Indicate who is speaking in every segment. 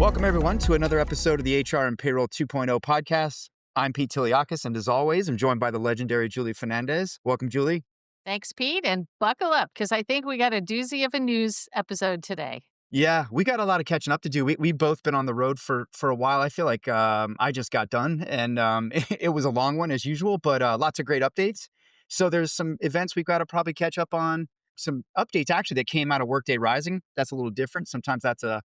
Speaker 1: Welcome, everyone, to another episode of the HR and Payroll 2.0 podcast. I'm Pete Tiliakis, and as always, I'm joined by the legendary Julie Fernandez. Welcome, Julie.
Speaker 2: Thanks, Pete, and buckle up because I think we got a doozy of a news episode today.
Speaker 1: Yeah, we got a lot of catching up to do. We've both been on the road for a while. I feel like I just got done, and it was a long one as usual, but lots of great updates. So there's some events we've got to probably catch up on. Some updates actually that came out of Workday Rising. That's a little different. Sometimes that's a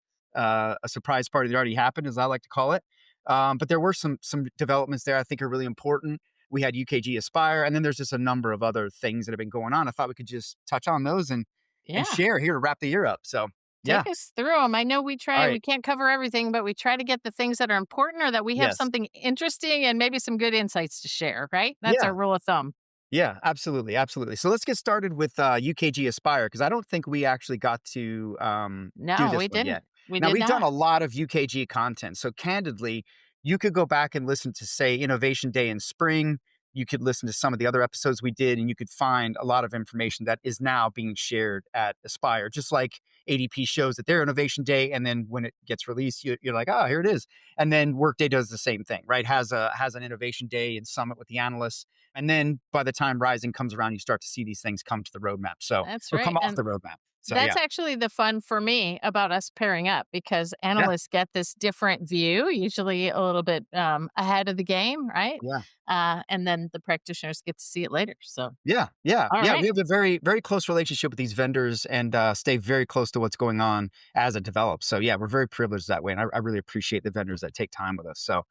Speaker 1: surprise party that already happened, as I like to call it. But there were some developments there I think are really important. We had UKG Aspire, and then there's just a number of other things that have been going on. I thought we could just touch on those and
Speaker 2: Yeah,
Speaker 1: share here to wrap the year up. So yeah.
Speaker 2: take us through them. I know we
Speaker 1: All
Speaker 2: try, we
Speaker 1: right.
Speaker 2: can't cover everything, but we try to get the things that are important or that we have
Speaker 1: Yes.
Speaker 2: something interesting and maybe some good insights to share, right? That's
Speaker 1: Yeah.
Speaker 2: our rule of thumb.
Speaker 1: Yeah. Absolutely. Absolutely. So let's get started with UKG Aspire, because I don't think we actually got to do
Speaker 2: No,
Speaker 1: this
Speaker 2: we
Speaker 1: one
Speaker 2: didn't.
Speaker 1: yet.
Speaker 2: We
Speaker 1: Now,
Speaker 2: did
Speaker 1: we've done
Speaker 2: not.
Speaker 1: a lot of UKG content. So candidly, you could go back and listen to, say, Innovation Day in spring. You could listen to some of the other episodes we did, and you could find a lot of information that is now being shared at Aspire, just like ADP shows at their Innovation Day. And then when it gets released, you're like, oh, here it is. And then Workday does the same thing, right? Has an Innovation Day and summit with the analysts. And then by the time Rising comes around, you start to see these things come to the roadmap. So,
Speaker 2: That's
Speaker 1: or come
Speaker 2: right.
Speaker 1: off
Speaker 2: And
Speaker 1: the roadmap. So
Speaker 2: that's
Speaker 1: yeah,
Speaker 2: actually the fun for me about us pairing up because
Speaker 1: yeah,
Speaker 2: analysts get this different view, usually a little bit ahead of the game, right?
Speaker 1: yeah.
Speaker 2: And then the practitioners get to see it later. So,
Speaker 1: Yeah, yeah,
Speaker 2: all
Speaker 1: yeah.
Speaker 2: right.
Speaker 1: We have a very, very close relationship with these vendors and stay very close to what's going on as it develops. So yeah, we're very privileged that way, and I really appreciate the vendors that take time with us. So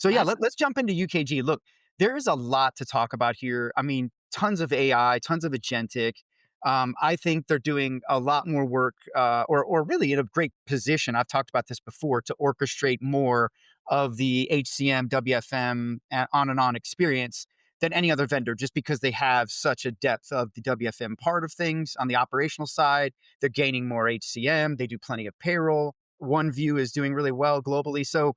Speaker 1: yeah,
Speaker 2: Awesome.
Speaker 1: let's jump into UKG. Look, there is a lot to talk about here. I mean, tons of AI, tons of agentic. I think they're doing a lot more work, or really in a great position. I've talked about this before, to orchestrate more of the HCM, WFM, and on experience than any other vendor, just because they have such a depth of the WFM part of things on the operational side. They're gaining more HCM. They do plenty of payroll. OneView is doing really well globally. So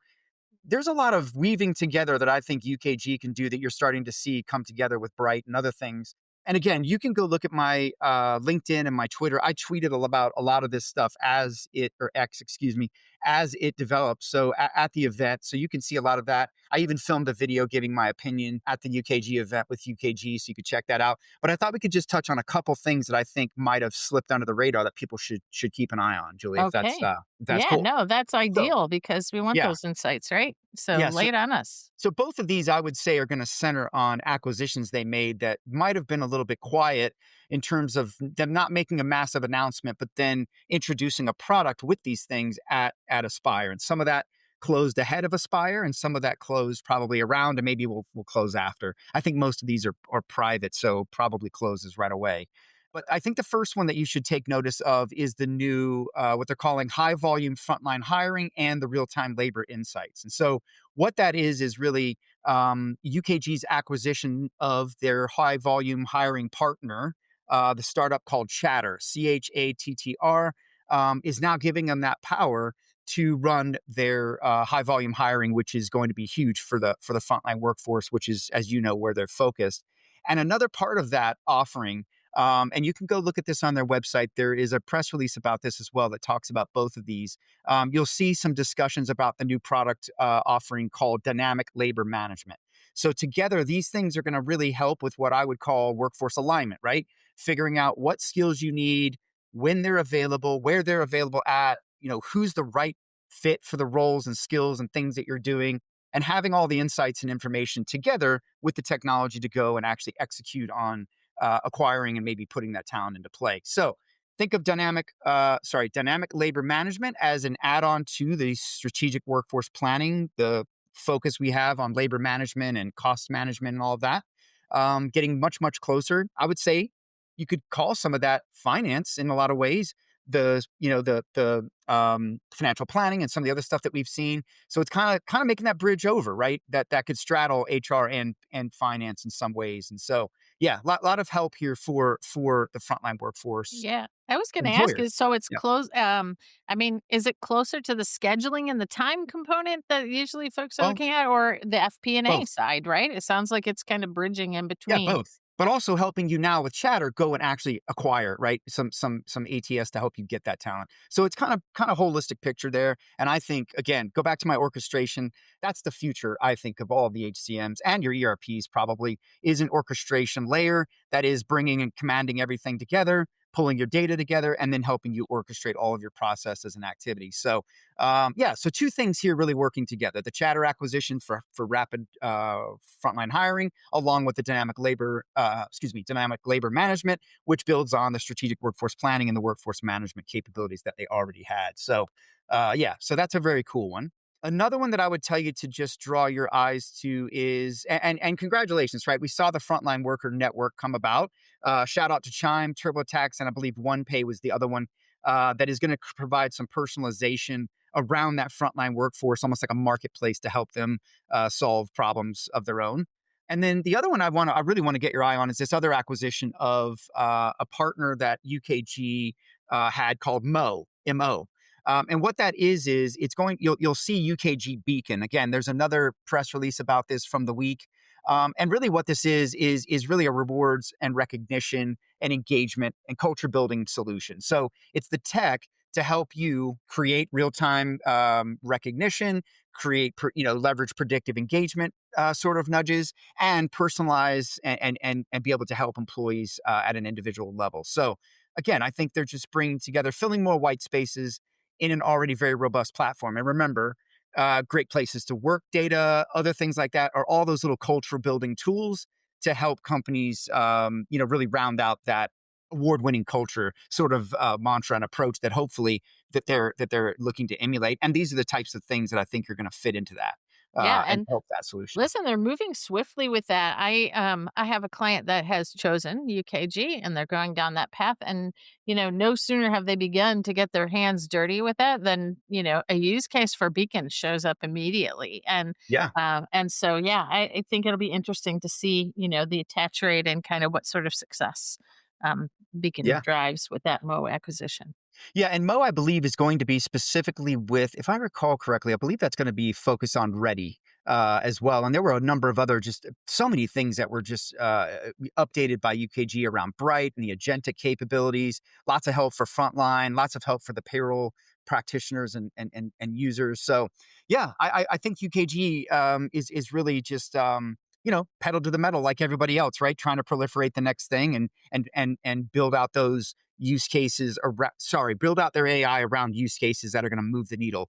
Speaker 1: there's a lot of weaving together that I think UKG can do that you're starting to see come together with Bright and other things. And again, you can go look at my LinkedIn and my Twitter. I tweeted about a lot of this stuff as it, or X, excuse me, as it develops. So at the event, so you can see a lot of that. I even filmed a video giving my opinion at the UKG event with UKG, so you could check that out. But I thought we could just touch on a couple things that I think might have slipped under the radar that people should keep an eye on, Julie,
Speaker 2: Okay.
Speaker 1: if that's
Speaker 2: Yeah,
Speaker 1: cool.
Speaker 2: no, that's
Speaker 1: So
Speaker 2: ideal because we want
Speaker 1: yeah,
Speaker 2: those insights, right? So
Speaker 1: yeah.
Speaker 2: lay
Speaker 1: So
Speaker 2: it on us.
Speaker 1: so both of these, I would say, are going to center on acquisitions they made that might have been a little bit quiet in terms of them not making a massive announcement, but then introducing a product with these things at Aspire. And some of that closed ahead of Aspire, and some of that closed probably around, and maybe we'll close after. I think most of these are private, so probably closes right away. But I think the first one that you should take notice of is the new, what they're calling high volume frontline hiring and the real time labor insights. And so what that is really UKG's acquisition of their high volume hiring partner, the startup called Chatter, CHATTR, is now giving them that power to run their high volume hiring, which is going to be huge for the frontline workforce, which is, as you know, where they're focused. And another part of that offering, and you can go look at this on their website. There is a press release about this as well that talks about both of these. You'll see some discussions about the new product offering called Dynamic Labor Management. So together, these things are going to really help with what I would call workforce alignment, right? Figuring out what skills you need, when they're available, where they're available at, who's the right fit for the roles and skills and things that you're doing, and having all the insights and information together with the technology to go and actually execute on acquiring and maybe putting that talent into play. So think of dynamic labor management as an add-on to the strategic workforce planning, the focus we have on labor management and cost management and all of that. Getting much, much closer. I would say you could call some of that finance in a lot of ways. The financial planning and some of the other stuff that we've seen. So it's kind of making that bridge over, right? That could straddle HR and finance in some ways. And so yeah, lot of help here for the frontline workforce
Speaker 2: Yeah. I was going to ask
Speaker 1: employers.
Speaker 2: is so it's
Speaker 1: Yeah.
Speaker 2: close. I mean, is it closer to the scheduling and the time component that usually folks are
Speaker 1: Well,
Speaker 2: looking at or the FP&A
Speaker 1: both.
Speaker 2: side, right? It sounds like it's kind of bridging in
Speaker 1: Yeah,
Speaker 2: between.
Speaker 1: both. but also helping you now with chatter go and actually acquire, right, some ATS to help you get that talent. So it's kind of holistic picture there. And I think, again, go back to my orchestration. That's the future, I think, of all of the HCMs and your ERPs. Probably is an orchestration layer that is bringing and commanding everything together, pulling your data together, and then helping you orchestrate all of your processes and activities. So yeah, so two things here really working together: the chatter acquisition for rapid frontline hiring, along with the dynamic labor management, which builds on the strategic workforce planning and the workforce management capabilities that they already had. So yeah, so that's a very cool one. Another one that I would tell you to just draw your eyes to is, and congratulations, right? We saw the Frontline Worker Network come about. Shout out to Chime, TurboTax, and I believe OnePay was the other one that is going to provide some personalization around that frontline workforce, almost like a marketplace to help them solve problems of their own. And then the other one I really want to get your eye on is this other acquisition of a partner that UKG had called Mo. And what that is it's going. You'll see UKG Beacon again. There's another press release about this from the week. And really, what this is really a rewards and recognition and engagement and culture building solution. So it's the tech to help you create real time recognition, leverage predictive engagement sort of nudges, and personalize and be able to help employees at an individual level. So again, I think they're just bringing together, filling more white spaces in an already very robust platform. And remember, great places to work data, other things like that are all those little culture building tools to help companies, really round out that award-winning culture sort of mantra and approach that hopefully that they're looking to emulate. And these are the types of things that I think are going to fit into that
Speaker 2: Yeah,
Speaker 1: and
Speaker 2: and
Speaker 1: help that solution.
Speaker 2: listen, they're moving swiftly with that. I have a client that has chosen UKG and they're going down that path, and no sooner have they begun to get their hands dirty with that than, a use case for Beacon shows up immediately.
Speaker 1: Yeah,
Speaker 2: And so yeah, I think it'll be interesting to see, the attach rate and kind of what sort of success Beacon
Speaker 1: yeah.
Speaker 2: drives with that Mo acquisition.
Speaker 1: Yeah, and Mo, I believe, is going to be specifically with, if I recall correctly, I believe that's going to be focused on Ready as well. And there were a number of other, just so many things that were just updated by UKG around Bright and the agentic capabilities. Lots of help for frontline, lots of help for the payroll practitioners and users. So yeah, I think UKG is really just pedal to the metal like everybody else, right? Trying to proliferate the next thing and build out those use cases, build out their AI around use cases that are going to move the needle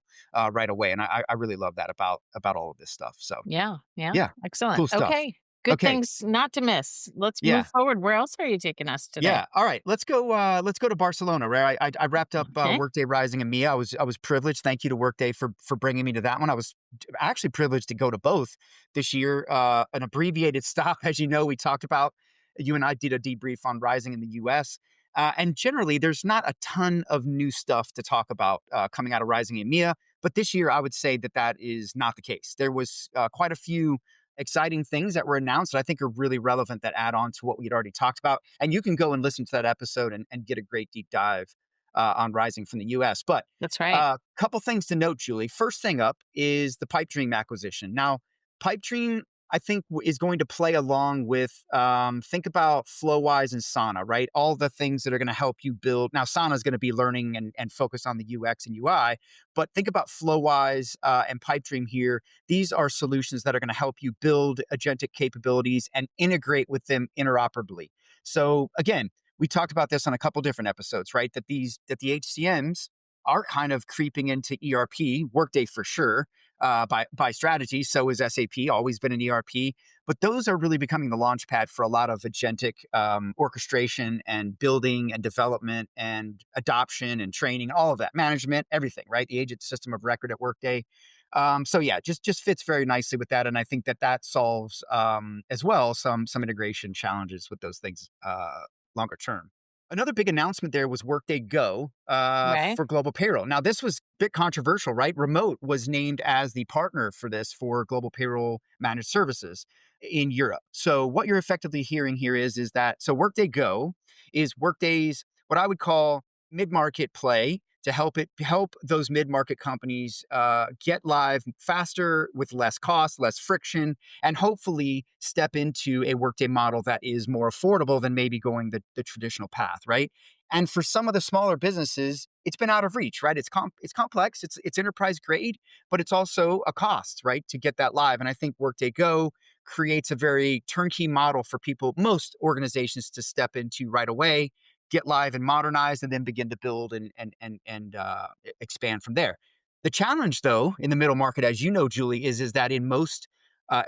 Speaker 1: right away. And I really love that about all of this stuff. So
Speaker 2: Yeah, yeah,
Speaker 1: yeah,
Speaker 2: excellent.
Speaker 1: cool stuff.
Speaker 2: Okay, good
Speaker 1: Okay,
Speaker 2: things not to miss. Let's move
Speaker 1: yeah,
Speaker 2: forward. Where else are you taking us today?
Speaker 1: yeah. All right, let's go. Let's go to Barcelona. Where I wrapped up
Speaker 2: Okay.
Speaker 1: Workday Rising EMEA. I was privileged. Thank you to Workday for bringing me to that one. I was actually privileged to go to both this year. An abbreviated stop, as you know, we talked about. You and I did a debrief on Rising in the U.S. And generally, there's not a ton of new stuff to talk about coming out of Rising EMEA. But this year, I would say that is not the case. There was quite a few exciting things that were announced that I think are really relevant that add on to what we had already talked about. And you can go and listen to that episode and get a great deep dive on Rising from the US. But
Speaker 2: That's right.
Speaker 1: a couple things to note, Julie. First thing up is the PipeDream acquisition. Now, PipeDream, I think, is going to play along with, think about FlowWise and Sana, right? All the things that are going to help you build. Now, Sana is going to be learning and focus on the UX and UI, but think about FlowWise and PipeDream here. These are solutions that are going to help you build agentic capabilities and integrate with them interoperably. So again, we talked about this on a couple different episodes, right? That the HCMs are kind of creeping into ERP, Workday for sure, by strategy. So is SAP, always been an ERP. But those are really becoming the launch pad for a lot of agentic orchestration and building and development and adoption and training, all of that, management, everything, right? The agent system of record at Workday. So yeah, just fits very nicely with that, and I think that solves as well some integration challenges with those things longer term. Another big announcement there was Workday Go
Speaker 2: Right.
Speaker 1: for global payroll. Now, this was a bit controversial, right? Remote was named as the partner for this for global payroll managed services in Europe. So, what you're effectively hearing here is that so Workday Go is Workday's what I would call mid market play to help those mid-market companies get live faster with less cost, less friction, and hopefully step into a Workday model that is more affordable than maybe going the traditional path, right? And for some of the smaller businesses, it's been out of reach, right? It's complex, it's enterprise grade, but it's also a cost, right, to get that live. And I think Workday Go creates a very turnkey model for people, most organizations, to step into right away, get live and modernize, and then begin to build and expand from there. The challenge, though, in the middle market, as you know, Julie, is that in most,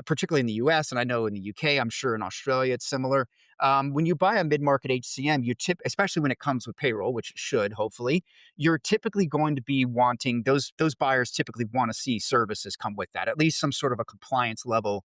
Speaker 1: particularly in the U.S. and I know in the U.K., I'm sure in Australia it's similar. When you buy a mid-market HCM, especially when it comes with payroll, which it should hopefully, you're typically going to be wanting those buyers typically want to see services come with that, at least some sort of a compliance level,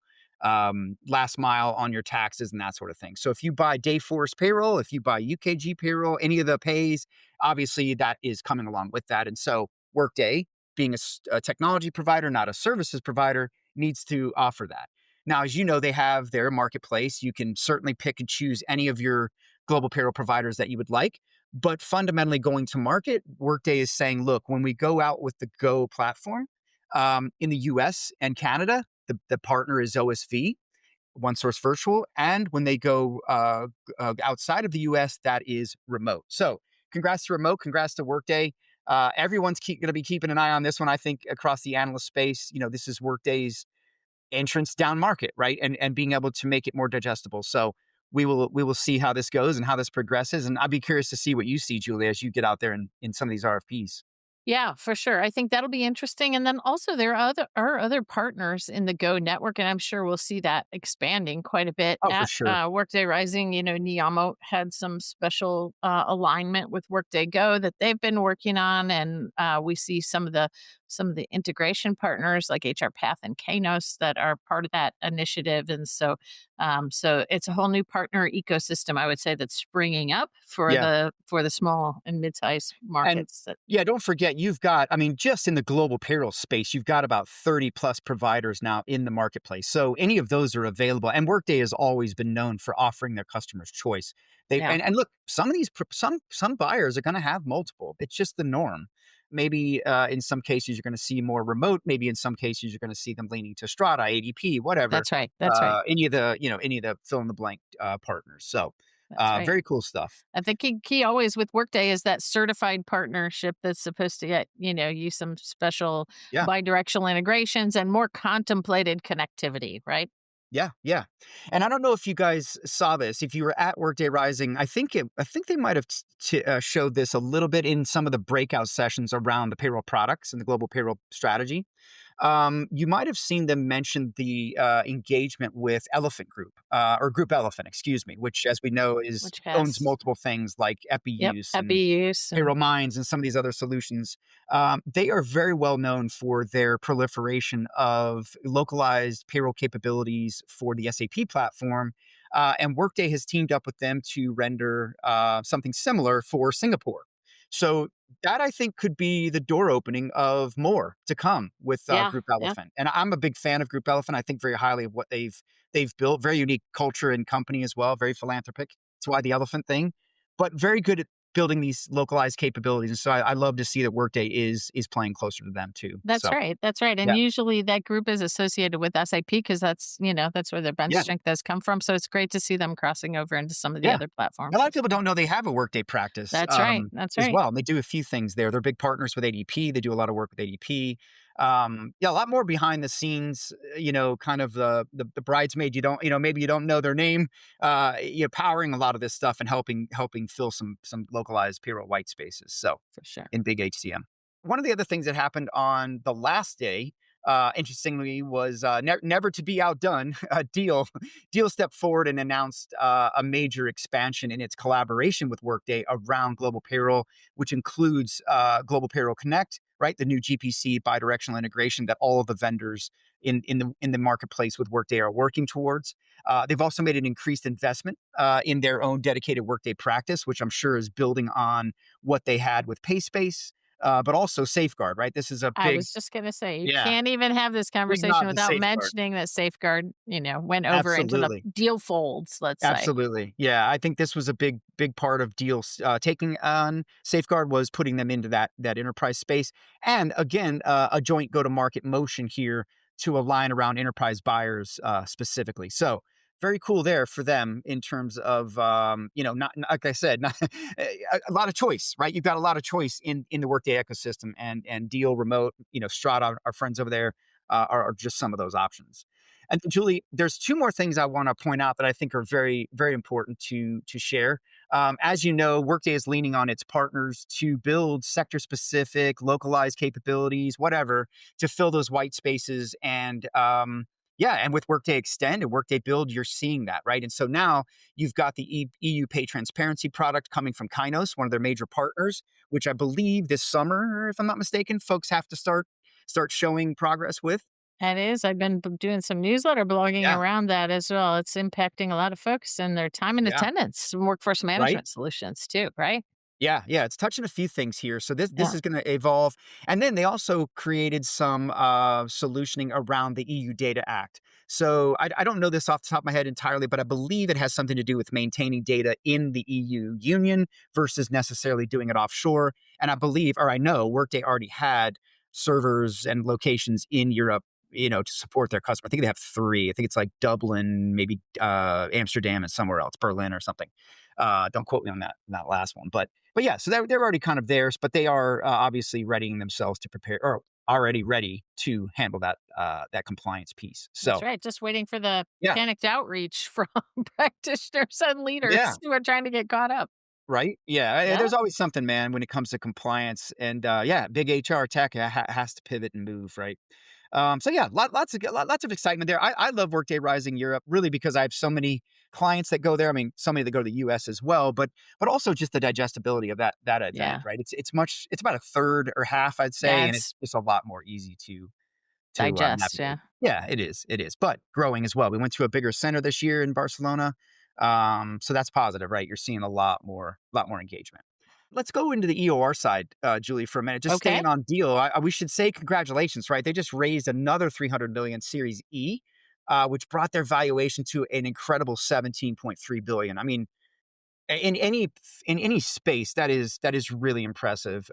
Speaker 1: last mile on your taxes and that sort of thing. So if you buy Dayforce payroll, if you buy UKG payroll, any of the pays, obviously that is coming along with that. And so Workday, being a technology provider, not a services provider, needs to offer that. Now, as you know, they have their marketplace. You can certainly pick and choose any of your global payroll providers that you would like. But fundamentally, going to market, Workday is saying, look, when we go out with the Go platform, in the US and Canada, the partner is OSV, One Source Virtual. And when they go outside of the US, that is remote. So congrats to remote, congrats to Workday. Everyone's going to be keeping an eye on this one. I think across the analyst space, this is Workday's entrance down market, right? And being able to make it more digestible. So we will see how this goes and how this progresses. And I'd be curious to see what you see, Julie, as you get out there in some of these RFPs.
Speaker 2: Yeah, for sure. I think that'll be interesting. And then also there are other partners in the Go network, and I'm sure we'll see that expanding quite a bit
Speaker 1: Oh, for
Speaker 2: at
Speaker 1: sure.
Speaker 2: Workday Rising. Niyamo had some special alignment with Workday Go that they've been working on, and we see some of the integration partners like HR Path and Kainos that are part of that initiative. And so it's a whole new partner ecosystem, I would say, that's springing up for
Speaker 1: Yeah.
Speaker 2: the small and mid-sized
Speaker 1: And
Speaker 2: markets. That
Speaker 1: yeah, don't forget, I mean, just in the global payroll space, you've got about 30 plus providers now in the marketplace. So any of those are available. And Workday has always been known for offering their customers choice.
Speaker 2: yeah.
Speaker 1: And look, some of these, some buyers are going to have multiple. It's just the norm. Maybe in some cases, you're going to see more remote. Maybe in some cases, you're going to see them leaning to Strada, ADP, whatever,
Speaker 2: That's right. That's right.
Speaker 1: any of the fill in the blank partners. So
Speaker 2: That's right.
Speaker 1: very cool stuff.
Speaker 2: I think key always with Workday is that certified partnership that's supposed to get, you some special
Speaker 1: Yeah.
Speaker 2: bi-directional integrations and more contemplated connectivity, right?
Speaker 1: Yeah, yeah. And I don't know if you guys saw this. If you were at Workday Rising, I think they might have showed this a little bit in some of the breakout sessions around the payroll products and the global payroll strategy. You might have seen them mention the engagement with Elephant Group, or Group Elephant, excuse me, which, as we know, is
Speaker 2: Which
Speaker 1: owns
Speaker 2: has,
Speaker 1: multiple things like
Speaker 2: yep,
Speaker 1: EpiUse
Speaker 2: happy
Speaker 1: and
Speaker 2: use and
Speaker 1: Payroll Minds and some of these other solutions. They are very well known for their proliferation of localized payroll capabilities for the SAP platform. And Workday has teamed up with them to render something similar for Singapore. So that, I think, could be the door opening of more to come with
Speaker 2: yeah,
Speaker 1: Group
Speaker 2: yeah,
Speaker 1: Elephant. And I'm a big fan of Group Elephant. I think very highly of what they've built. Very unique culture and company as well. Very philanthropic. That's why the elephant thing, but very good at building these localized capabilities. And so I love to see that Workday is playing closer to them too.
Speaker 2: that's
Speaker 1: So
Speaker 2: right. That's right. And
Speaker 1: yeah,
Speaker 2: usually that group is associated with SAP because that's where their bench
Speaker 1: yeah,
Speaker 2: strength has come from. So it's great to see them crossing over into some of the
Speaker 1: yeah.
Speaker 2: other
Speaker 1: A
Speaker 2: platforms
Speaker 1: lot of
Speaker 2: as
Speaker 1: people
Speaker 2: well.
Speaker 1: don't know they have a Workday practice
Speaker 2: That's right. That's
Speaker 1: as
Speaker 2: right.
Speaker 1: well. And they do a few things there. They're big partners with ADP. They do a lot of work with ADP. Yeah, a lot more behind the scenes. Kind of the bridesmaid. Maybe you don't know their name. Powering a lot of this stuff and helping fill some localized payroll white spaces. So
Speaker 2: For sure.
Speaker 1: in big HCM. One of the other things that happened on the last day, interestingly, was never to be outdone. Deel stepped forward and announced a major expansion in its collaboration with Workday around global payroll, which includes Global Payroll Connect, right? The new GPC bidirectional integration that all of the vendors in the marketplace with Workday are working towards. They've also made an increased investment in their own dedicated Workday practice, which I'm sure is building on what they had with PaySpace. but also safeguard, right? This is a
Speaker 2: I
Speaker 1: big,
Speaker 2: was just gonna say, you
Speaker 1: yeah,
Speaker 2: can't even have this
Speaker 1: big
Speaker 2: conversation
Speaker 1: nod to
Speaker 2: without
Speaker 1: safeguard.
Speaker 2: mentioning that Safeguard, went over into the
Speaker 1: Absolutely.
Speaker 2: deal folds, let's say.
Speaker 1: Absolutely. Yeah, I think this was a big part of Deal's taking on Safeguard was putting them into that enterprise space, and again, a joint go-to-market motion here to align around enterprise buyers specifically. So very cool there for them in terms of not like I said, not a lot of choice, right? You've got a lot of choice in the Workday ecosystem, and Deal Remote, Strada, our friends over there, are just some of those options. And Julie, there's two more things I want to point out that I think are very, very important to share. As you know, Workday is leaning on its partners to build sector-specific, localized capabilities, whatever, to fill those white spaces. And yeah, and with Workday Extend and Workday Build, you're seeing that, right? And so now you've got the EU Pay Transparency product coming from Kainos, one of their major partners, which I believe this summer, if I'm not mistaken, folks have to start showing progress with.
Speaker 2: That is, I've been doing some newsletter blogging
Speaker 1: Yeah,
Speaker 2: around that as well. It's impacting a lot of folks and their time and
Speaker 1: yeah,
Speaker 2: attendance, and workforce
Speaker 1: right.
Speaker 2: management solutions too, right?
Speaker 1: Yeah, yeah, it's touching a few things here. So this
Speaker 2: Yeah,
Speaker 1: is going to evolve, and then they also created some solutioning around the EU Data Act. So I don't know this off the top of my head entirely, but I believe it has something to do with maintaining data in the EU Union versus necessarily doing it offshore. And I believe, or I know, Workday already had servers and locations in Europe, to support their customer. I think they have three. I think it's like Dublin, maybe Amsterdam, and somewhere else, Berlin or something. Don't quote me on that last one, but yeah, so they're already kind of theirs, but they are obviously readying themselves to prepare, or already ready to handle that compliance piece.
Speaker 2: that's
Speaker 1: So
Speaker 2: right. Just waiting for the
Speaker 1: yeah,
Speaker 2: panicked outreach from practitioners and
Speaker 1: yeah,
Speaker 2: leaders who are trying to get caught up.
Speaker 1: right, yeah.
Speaker 2: Yeah,
Speaker 1: There's always something, man, when it comes to compliance, and yeah, big HR tech has to pivot and move, right? So yeah, lots of excitement there. I love Workday Rising Europe really because I have so many clients that go there. I mean, so many that go to the US as well, but also just the digestibility of that event,
Speaker 2: yeah.
Speaker 1: right? It's about a third or half, I'd say, and it's
Speaker 2: That's
Speaker 1: just a lot more easy to
Speaker 2: digest.
Speaker 1: navigate.
Speaker 2: Yeah.
Speaker 1: Yeah, it is, but growing as well. We went to a bigger center this year in Barcelona, so that's positive, right? You're seeing a lot more engagement. Let's go into the EOR side, Julie, for a minute. Just
Speaker 2: Okay.
Speaker 1: staying on Deal, we should say congratulations, right? They just raised another 300 million Series E, which brought their valuation to an incredible 17.3 billion. I mean, in any space, that is really impressive.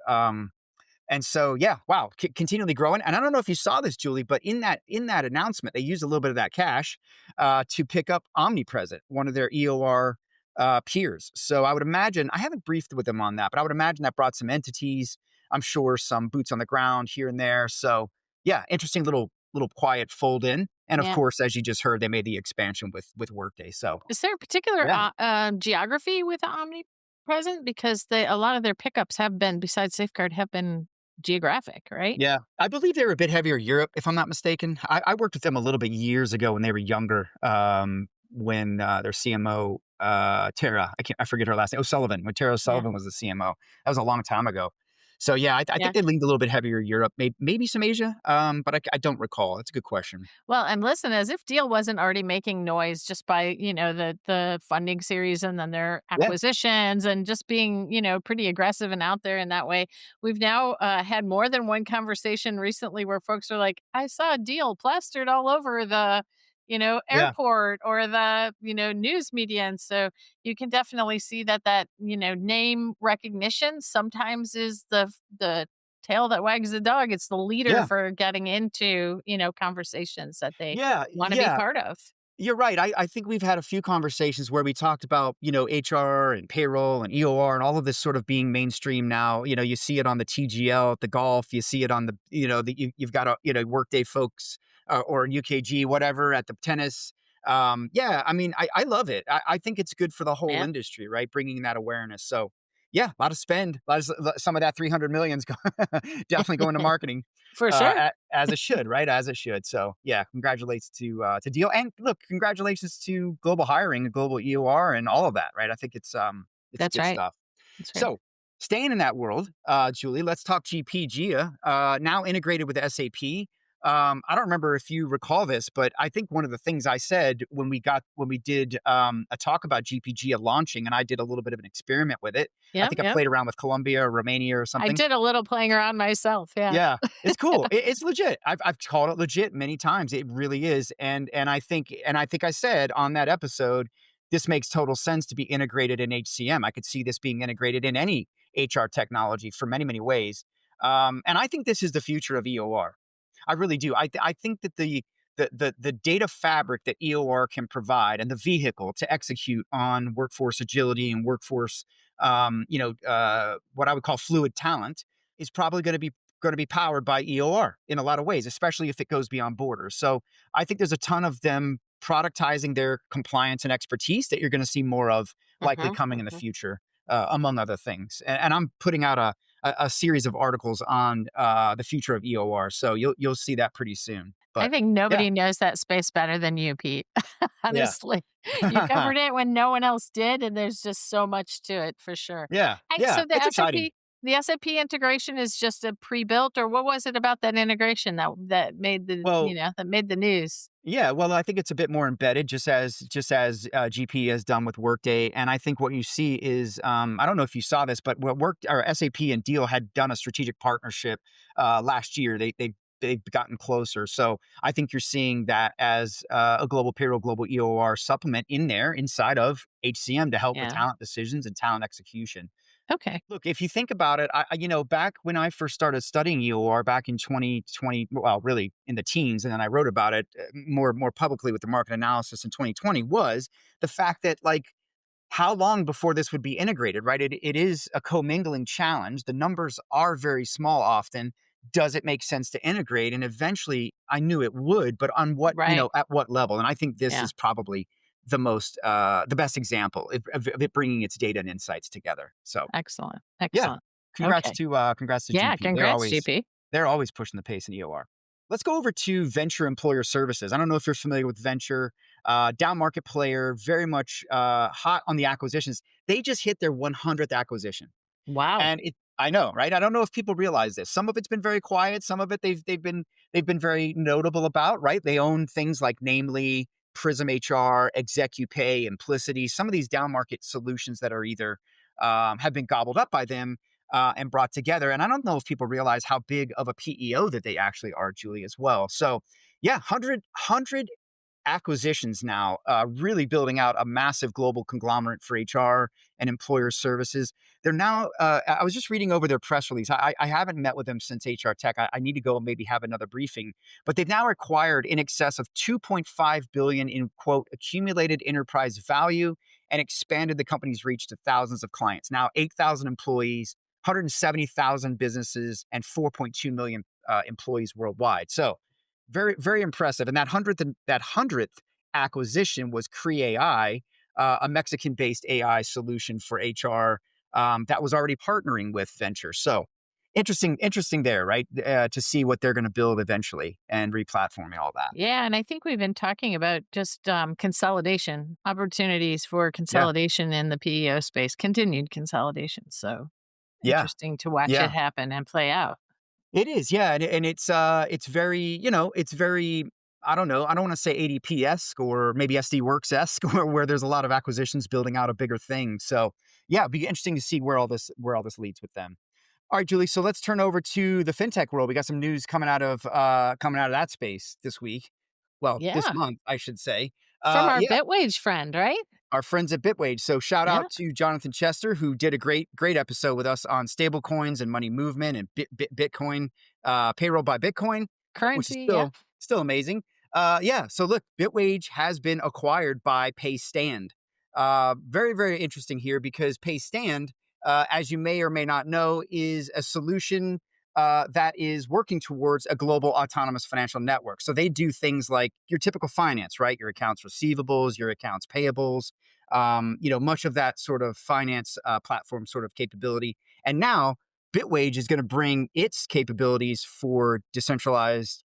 Speaker 1: And so, yeah, wow, continually growing. And I don't know if you saw this, Julie, but in that announcement, they used a little bit of that cash to pick up Omnipresent, one of their EOR peers. So I would imagine I haven't briefed with them on that, but I would imagine that brought some entities. I'm sure some boots on the ground here and there. So yeah, interesting little quiet fold in. And of
Speaker 2: Yeah.
Speaker 1: course, as you just heard, they made the expansion with Workday. So
Speaker 2: Is there a particular
Speaker 1: yeah,
Speaker 2: geography with omnipresent? Because a lot of their pickups have been, besides Safeguard, have been geographic, right?
Speaker 1: yeah, I believe they were a bit heavier Europe, if I'm not mistaken. I worked with them a little bit years ago when they were younger. When their CMO Tara, I forget her last name, O'Sullivan. When Tara
Speaker 2: Yeah.
Speaker 1: O'Sullivan was the CMO, that was a long time ago. So yeah, I
Speaker 2: Yeah.
Speaker 1: think they leaned a little bit heavier Europe, maybe some Asia, but I don't recall. That's a good question.
Speaker 2: Well, and listen, as if Deal wasn't already making noise just by, the funding series and then their
Speaker 1: Yeah,
Speaker 2: acquisitions and just being, pretty aggressive and out there in that way. We've now had more than one conversation recently where folks are like, I saw a Deal plastered all over the,
Speaker 1: yeah,
Speaker 2: airport or the, news media. And so you can definitely see that, name recognition sometimes is the tail that wags the dog. It's the leader
Speaker 1: yeah,
Speaker 2: for getting into, conversations that they
Speaker 1: yeah,
Speaker 2: wanna be
Speaker 1: yeah.
Speaker 2: part of.
Speaker 1: You're right. I think we've had a few conversations where we talked about, HR and payroll and EOR and all of this sort of being mainstream now. You see it on the TGL at the golf. You see it on you've got Workday folks or UKG, whatever, at the tennis. Yeah, I mean, I love it. I think it's good for the whole
Speaker 2: Yeah,
Speaker 1: industry, right? Bringing that awareness. So yeah, a lot of spend, some of that 300 millions definitely going to marketing
Speaker 2: for sure.
Speaker 1: as it should, right? As it should. So yeah, congratulations to Deal, and look, congratulations to global hiring and global EOR and all of that, right? I think it's
Speaker 2: That's
Speaker 1: good
Speaker 2: right.
Speaker 1: stuff.
Speaker 2: That's right.
Speaker 1: So staying in that world, Julie, let's talk GP Gia, now integrated with SAP. I don't remember if you recall this, but I think one of the things I said when we did a talk about GPG launching, and I did a little bit of an experiment with it. I
Speaker 2: Yep,
Speaker 1: think I
Speaker 2: yep.
Speaker 1: played around with Colombia or Romania or
Speaker 2: I
Speaker 1: something.
Speaker 2: did a little playing around myself, yeah.
Speaker 1: Yeah, it's cool. It's legit. I've called it legit many times. It really is. And I think I said on that episode, this makes total sense to be integrated in HCM. I could see this being integrated in any HR technology for many, many ways. And I think this is the future of EOR. I really do. I think that the data fabric that EOR can provide and the vehicle to execute on workforce agility and workforce, what I would call fluid talent is probably going to be powered by EOR in a lot of ways, especially if it goes beyond borders. So I think there's a ton of them productizing their compliance and expertise that you're going to see more of likely
Speaker 2: Mhm,
Speaker 1: coming in the
Speaker 2: mhm.
Speaker 1: future, among other things. And I'm putting out a series of articles on the future of EOR, so you'll see that pretty soon.
Speaker 2: I
Speaker 1: But
Speaker 2: think
Speaker 1: yeah,
Speaker 2: nobody knows that space better than you, Pete.
Speaker 1: yeah,
Speaker 2: Honestly, you covered it when no one else did, and there's just so much to it for sure.
Speaker 1: yeah,
Speaker 2: And
Speaker 1: yeah.
Speaker 2: so
Speaker 1: It's exciting.
Speaker 2: The SAP integration is just a pre-built, or what was it about that integration that made
Speaker 1: Well,
Speaker 2: that made the news?
Speaker 1: yeah, well, I think it's a bit more embedded, just as GP has done with Workday, and I think what you see is, I don't know if you saw this, but what Work or SAP and Deel had done a strategic partnership last year. They've gotten closer, so I think you're seeing that as a global payroll, global EOR supplement in there inside of HCM to help with
Speaker 2: Yeah.
Speaker 1: talent decisions and talent execution.
Speaker 2: Okay.
Speaker 1: Look, if you think about it, back when I first started studying EOR back in 2020, well, really in the teens, and then I wrote about it more publicly with the market analysis in 2020, was the fact that like how long before this would be integrated, right? It is a commingling challenge. The numbers are very small often. Does it make sense to integrate? And eventually I knew it would, but on
Speaker 2: Right.
Speaker 1: at what level? And I think this
Speaker 2: Yeah.
Speaker 1: is probably the best example of it bringing its data and insights together. So
Speaker 2: Excellent.
Speaker 1: yeah.
Speaker 2: Excellent.
Speaker 1: Congrats
Speaker 2: Okay.
Speaker 1: to
Speaker 2: Yeah,
Speaker 1: GP.
Speaker 2: congrats, GP.
Speaker 1: They're always pushing the pace in EOR. Let's go over to Vensure Employer Services. I don't know if you're familiar with Vensure, down market player, very much hot on the acquisitions. They just hit their 100th acquisition.
Speaker 2: Wow.
Speaker 1: And I know, right? I don't know if people realize this. Some of it's been very quiet. Some of it they've been very notable about, right? They own things like namely Prism HR, ExecuPay, Implicity, some of these down market solutions that are either have been gobbled up by them and brought together. And I don't know if people realize how big of a PEO that they actually are, Julie, as well. So yeah, 100 acquisitions now, really building out a massive global conglomerate for HR and employer services. They're now, I was just reading over their press release. I haven't met with them since HR Tech. I need to go and maybe have another briefing, but they've now acquired in excess of 2.5 billion in quote accumulated enterprise value and expanded the company's reach to thousands of clients. Now 8,000 employees, 170,000 businesses, and 4.2 million employees worldwide. So very, very impressive. And that hundredth acquisition was Cree AI, a Mexican-based AI solution for HR that was already partnering with Vensure. So interesting there, right? To see what they're going to build eventually and replatforming all that.
Speaker 2: Yeah, and I think we've been talking about just consolidation, opportunities for
Speaker 1: Yeah,
Speaker 2: consolidation in the PEO space, continued consolidation. So
Speaker 1: yeah,
Speaker 2: interesting to watch it
Speaker 1: yeah.
Speaker 2: happen and play out.
Speaker 1: It is, yeah, and it's very, it's very. I don't know. I don't want to say ADP esque or maybe SD Works esque, where there's a lot of acquisitions building out a bigger thing. So yeah, it'd be interesting to see where all this leads with them. All right, Julie. So let's turn over to the fintech world. We got some news coming out of that space this week. Well, this
Speaker 2: Yeah,
Speaker 1: month, I should say.
Speaker 2: from our
Speaker 1: Yeah,
Speaker 2: Bitwage friend, right?
Speaker 1: our friends at Bitwage. So shout
Speaker 2: Yeah,
Speaker 1: out to Jonathan Chester, who did a great episode with us on stablecoins and money movement and Bitcoin, payroll by Bitcoin, which is
Speaker 2: currency. Yeah,
Speaker 1: still amazing. Yeah. So look, Bitwage has been acquired by Paystand. Very, very interesting here because Paystand, as you may or may not know, is a solution that is working towards a global autonomous financial network. So they do things like your typical finance, right? Your accounts receivables, your accounts payables, much of that sort of finance platform sort of capability. And now Bitwage is going to bring its capabilities for decentralized,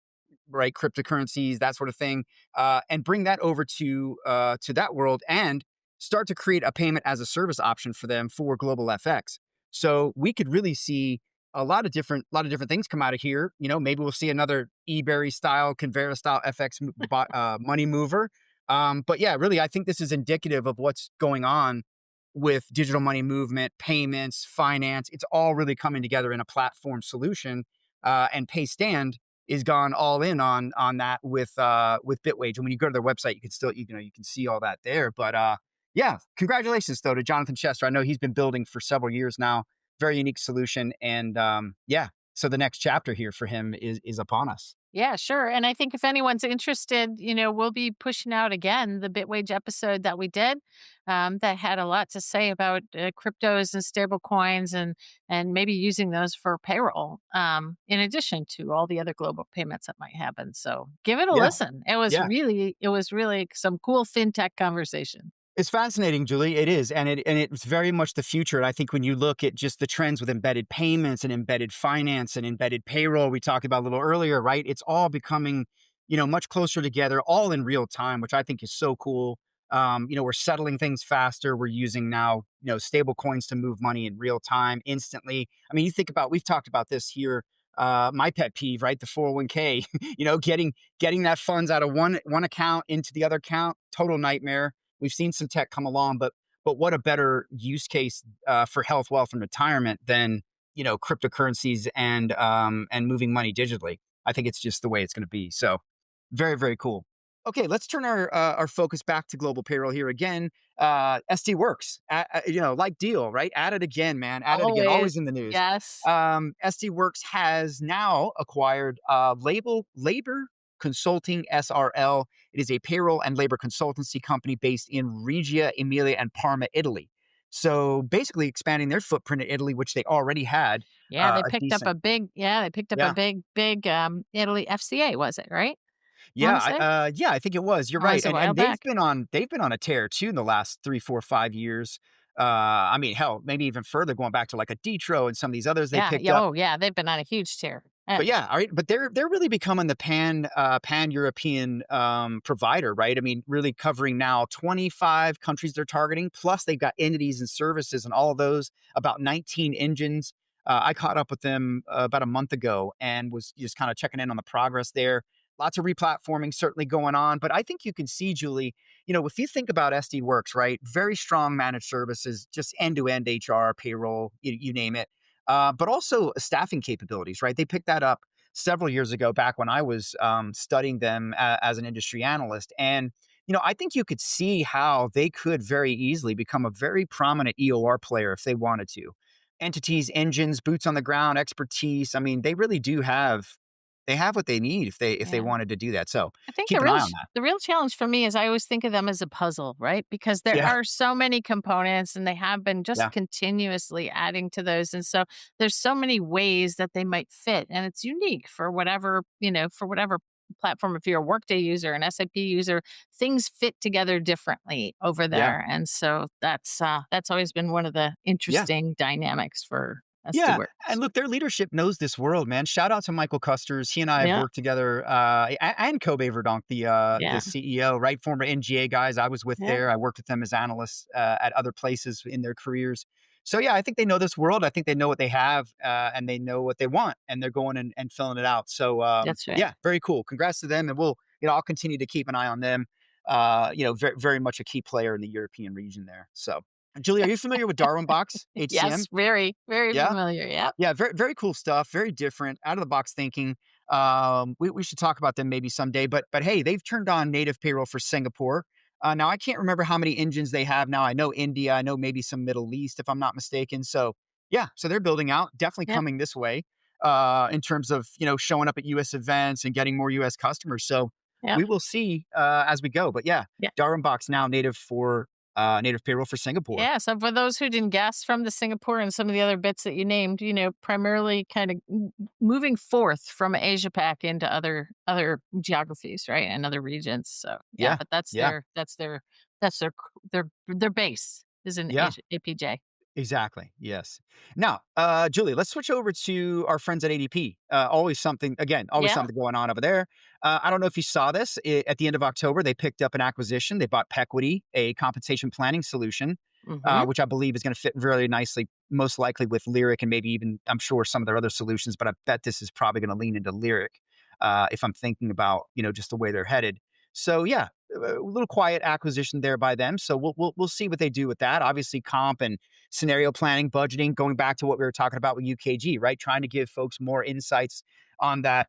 Speaker 1: right, cryptocurrencies, that sort of thing, and bring that over to that world and start to create a payment as a service option for them for global FX. So we could really see a lot of different things come out of here. Maybe we'll see another eBerry style, Convera style FX money mover. But yeah, really, I think this is indicative of what's going on with digital money movement, payments, finance. It's all really coming together in a platform solution. And Paystand is gone all in on that with Bitwage. And when you go to their website, you can still you can see all that there. But yeah, congratulations though to Jonathan Chester. I know he's been building for several years now. Very unique solution, and yeah. So the next chapter here for him is upon us.
Speaker 2: Yeah, sure. And I think if anyone's interested, we'll be pushing out again the Bitwage episode that we did, that had a lot to say about cryptos and stable coins, and maybe using those for payroll, in addition to all the other global payments that might happen. So give it a
Speaker 1: Yeah,
Speaker 2: listen.
Speaker 1: yeah.
Speaker 2: It was really some cool fintech conversation.
Speaker 1: It's fascinating, Julie. It is, and it's very much the future. And I think when you look at just the trends with embedded payments and embedded finance and embedded payroll, we talked about a little earlier, right? It's all becoming, much closer together, all in real time, which I think is so cool. We're settling things faster. We're using now, stable coins to move money in real time, instantly. I mean, we've talked about this here. My pet peeve, right? The 401k, getting that funds out of one account into the other account, total nightmare. We've seen some tech come along, but what a better use case for health, wealth, and retirement than cryptocurrencies and moving money digitally. I think it's just the way it's going to be. So, very very cool. Okay, let's turn our focus back to global payroll here again. SD Works, like Deel, right? At it again, man. At it again.
Speaker 2: Always.
Speaker 1: Always in the news.
Speaker 2: Yes.
Speaker 1: SD Works has now acquired Labor Consulting SRL. It is a payroll and labor consultancy company based in Regia Emilia and Parma, Italy. So basically expanding their footprint in Italy, which they already had a decent.
Speaker 2: They picked up a
Speaker 1: Yeah.
Speaker 2: big Italy FCA, was it, right? I
Speaker 1: Yeah,
Speaker 2: want to say?
Speaker 1: yeah, I think it was. You're
Speaker 2: Oh, it
Speaker 1: right,
Speaker 2: was a while
Speaker 1: and
Speaker 2: back.
Speaker 1: they've been on a tear too in the last 3, 4, 5 years. I mean, hell, maybe even further, going back to like a Detro and some of these others they
Speaker 2: Yeah,
Speaker 1: picked
Speaker 2: yeah,
Speaker 1: up.
Speaker 2: oh, yeah, they've been on a huge tear.
Speaker 1: But yeah, all right. But they're really becoming the pan European provider, right? I mean, really covering now 25 countries they're targeting. Plus, they've got entities and services and all of those. About 19 engines. I caught up with them about a month ago and was just kind of checking in on the progress there. Lots of replatforming certainly going on, but I think you can see, Julie. If you think about SD Works, right? Very strong managed services, just end to end HR, payroll, you name it, but also staffing capabilities, right? They picked that up several years ago, back when I was studying them as an industry analyst. And, I think you could see how they could very easily become a very prominent EOR player if they wanted to. Entities, engines, boots on the ground, expertise. I mean, they really do have what they need if they
Speaker 2: Yeah.
Speaker 1: wanted to do that. So
Speaker 2: I think
Speaker 1: keep an eye on that.
Speaker 2: the real challenge for me is I always think of them as a puzzle, right? Because there
Speaker 1: Yeah.
Speaker 2: are so many components and they have been just
Speaker 1: Yeah.
Speaker 2: continuously adding to those. And so there's so many ways that they might fit. And it's unique for whatever, for whatever platform. If you're a Workday user, an SAP user, things fit together differently over
Speaker 1: Yeah.
Speaker 2: there. And so that's always been one of the
Speaker 1: Yeah.
Speaker 2: interesting dynamics for SD
Speaker 1: Yeah,
Speaker 2: Works.
Speaker 1: and look, their leadership knows this world, man. Shout out to Michael Custers. He and I have
Speaker 2: Yeah.
Speaker 1: worked together, and Kobe Verdonk, the
Speaker 2: Yeah.
Speaker 1: CEO, right? Former NGA guys I was with
Speaker 2: Yeah.
Speaker 1: there. I worked with them as analysts at other places in their careers. So yeah, I think they know this world. I think they know what they have, and they know what they want, and they're going and filling it out. So
Speaker 2: That's right.
Speaker 1: yeah, very cool. Congrats to them, and I'll continue to keep an eye on them. Very very much a key player in the European region there. So, Julie, are you familiar with DarwinBox HCM?
Speaker 2: Yes. Very, very
Speaker 1: Yeah.
Speaker 2: familiar. Yep.
Speaker 1: Yeah, very very cool stuff. Very different, out of the box thinking. We should talk about them maybe someday. But hey, they've turned on native payroll for Singapore. Now I can't remember how many engines they have now. I know India. I know maybe some Middle East, if I'm not mistaken. So yeah, so they're building out. Definitely
Speaker 2: Yep.
Speaker 1: coming this way in terms of showing up at U.S. events and getting more U.S. customers. So
Speaker 2: Yep.
Speaker 1: we will see as we go. But yeah,
Speaker 2: Yeah.
Speaker 1: Darwin Box now native payroll for Singapore.
Speaker 2: Yeah. So for those who didn't guess from the Singapore and some of the other bits that you named, primarily kind of moving forth from Asia Pac into other geographies, right, and other regions. So yeah,
Speaker 1: Yeah,
Speaker 2: but
Speaker 1: yeah,
Speaker 2: that's their base is in
Speaker 1: yeah.
Speaker 2: Asia, APJ.
Speaker 1: Exactly. Yes. Now, Julie, let's switch over to our friends at ADP. Always
Speaker 2: Yeah.
Speaker 1: something going on over there. I don't know if you saw this at the end of October. They picked up an acquisition. They bought Pequity, a compensation planning solution.
Speaker 2: Mhm.
Speaker 1: which I believe is going to fit very nicely, most likely with Lyric and maybe even, I'm sure, some of their other solutions. But I bet this is probably going to lean into Lyric if I'm thinking about, just the way they're headed. So yeah, a little quiet acquisition there by them. So we'll see what they do with that. Obviously, comp and scenario planning, budgeting, going back to what we were talking about with UKG, right? Trying to give folks more insights on that,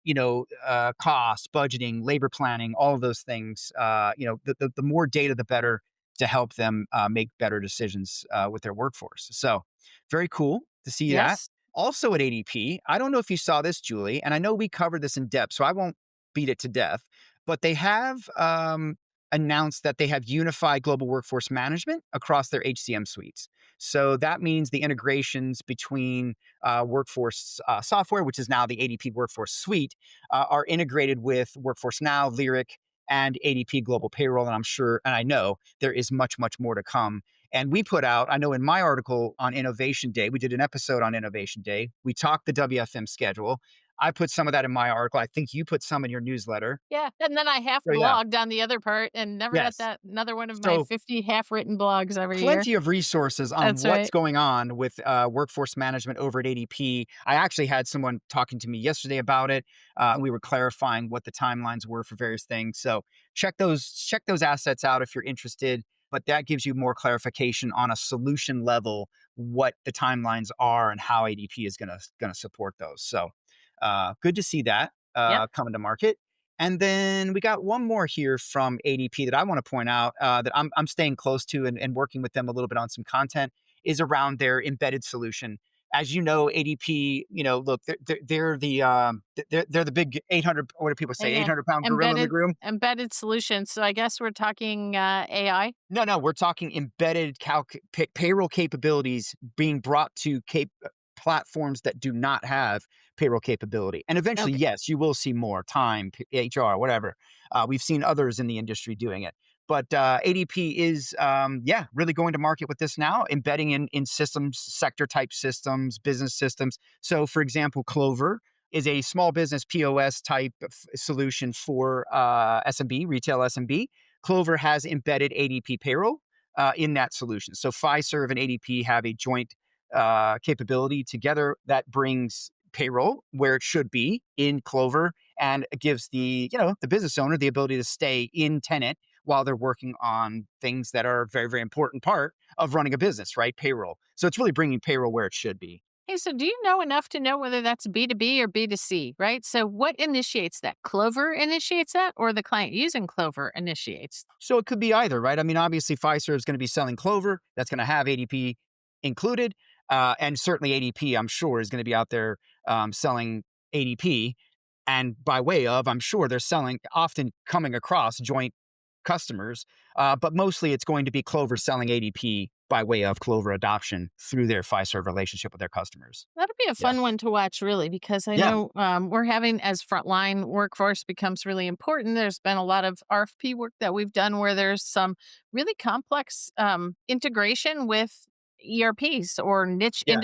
Speaker 1: cost, budgeting, labor planning, all of those things. The more data, the better to help them make better decisions with their workforce. So very cool to see that.
Speaker 2: Yes.
Speaker 1: Also at ADP, I don't know if you saw this, Julie, and I know we covered this in depth, so I won't beat it to death, but they have announced that they have unified global workforce management across their HCM suites. So that means the integrations between workforce software, which is now the ADP Workforce Suite, are integrated with Workforce Now, Lyric, and ADP Global Payroll. And I'm sure, and I know there is much, much more to come. And we put out, I know in my article on Innovation Day, we did an episode on Innovation Day. We talked the WFM schedule. I put some of that in my article. I think you put some in your newsletter.
Speaker 2: Yeah, and then I half
Speaker 1: So yeah,
Speaker 2: blogged on the other part and never got
Speaker 1: yes.
Speaker 2: that another one of my
Speaker 1: So
Speaker 2: 50 half-written blogs every year.
Speaker 1: plenty of resources on
Speaker 2: That's
Speaker 1: what's
Speaker 2: right.
Speaker 1: going on with workforce management over at ADP. I actually had someone talking to me yesterday about it. And we were clarifying what the timelines were for various things. So check those assets out if you're interested. But that gives you more clarification on a solution level what the timelines are and how ADP is gonna support those. So good to see that
Speaker 2: Yep.
Speaker 1: coming to market. And then we got one more here from ADP that I want to point out that I'm staying close to and working with them a little bit on some content is around their embedded solution. As you know, ADP, look, they're they're the big 800. What do people say?
Speaker 2: Yeah.
Speaker 1: 800-pound gorilla in the
Speaker 2: Embedded
Speaker 1: room.
Speaker 2: embedded solutions. So I guess we're talking, AI?
Speaker 1: No, no, we're talking embedded payroll capabilities being brought to platforms that do not have payroll capability. And eventually,
Speaker 2: Okay.
Speaker 1: yes, you will see more time, HR, whatever. We've seen others in the industry doing it. But ADP is, really going to market with this now, embedding in systems, sector type systems, business systems. So, for example, Clover is a small business POS type of solution for SMB, retail SMB. Clover has embedded ADP payroll in that solution. So Fiserv and ADP have a joint capability together that brings payroll where it should be in Clover and gives the business owner the ability to stay in tenant while they're working on things that are a very, very important part of running a business, right? Payroll. So it's really bringing payroll where it should be.
Speaker 2: Hey, so do you know enough to know whether that's B2B or B2C, right? So what initiates that? Clover initiates that or the client using Clover initiates?
Speaker 1: So it could be either, right? I mean, obviously, Fiserv is going to be selling Clover. That's going to have ADP included. And certainly ADP, I'm sure, is going to be out there selling ADP. And by way of, I'm sure they're selling, often coming across joint customers. But mostly it's going to be Clover selling ADP by way of Clover adoption through their Fiserv relationship with their customers.
Speaker 2: That'll be a
Speaker 1: Yeah.
Speaker 2: fun one to watch, really, because I
Speaker 1: Yeah.
Speaker 2: know we're having, as frontline workforce becomes really important, there's been a lot of RFP work that we've done where there's some really complex integration with ERPs or niche
Speaker 1: Yeah.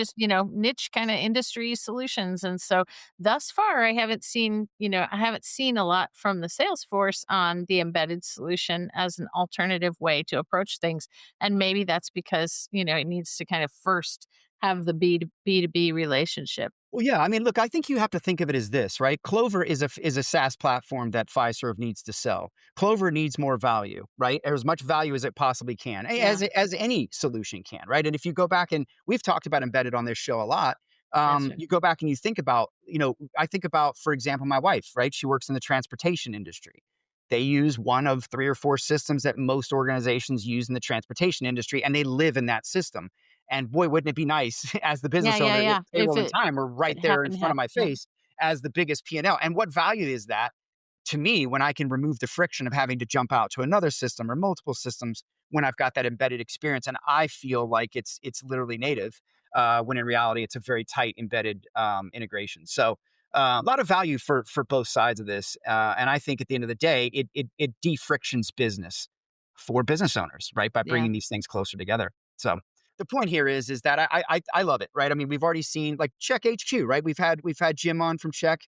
Speaker 2: niche kind of industry solutions. And so thus far, I haven't seen a lot from the sales force on the embedded solution as an alternative way to approach things. And maybe that's because, it needs to kind of first have the B2B relationship.
Speaker 1: Well, yeah. I mean, look, I think you have to think of it as this, right? Clover is a SaaS platform that Fiserv needs to sell. Clover needs more value, right? Or as much value as it possibly can,
Speaker 2: Yeah,
Speaker 1: as any solution can, right? And if you go back and we've talked about embedded on this show a lot,
Speaker 2: that's right.
Speaker 1: you go back and you think about, I think about, for example, my wife, right? She works in the transportation industry. They use one of three or four systems that most organizations use in the transportation industry, and they live in that system. And boy, wouldn't it be nice as the
Speaker 2: Yeah,
Speaker 1: business
Speaker 2: yeah,
Speaker 1: owner if
Speaker 2: yeah.
Speaker 1: payroll and time are
Speaker 2: If
Speaker 1: right
Speaker 2: it
Speaker 1: there in
Speaker 2: happened,
Speaker 1: front of my
Speaker 2: yeah.
Speaker 1: face as the biggest P&L. And what value is that to me when I can remove the friction of having to jump out to another system or multiple systems when I've got that embedded experience and I feel like it's literally native when in reality it's a very tight embedded integration. So a lot of value for both sides of this, and I think at the end of the day, it de-frictions business for business owners, right, by
Speaker 2: Yeah.
Speaker 1: bringing these things closer together. So the point here is that I love it, right? I mean, we've already seen like Check HQ, right? We've had Jim on from Check.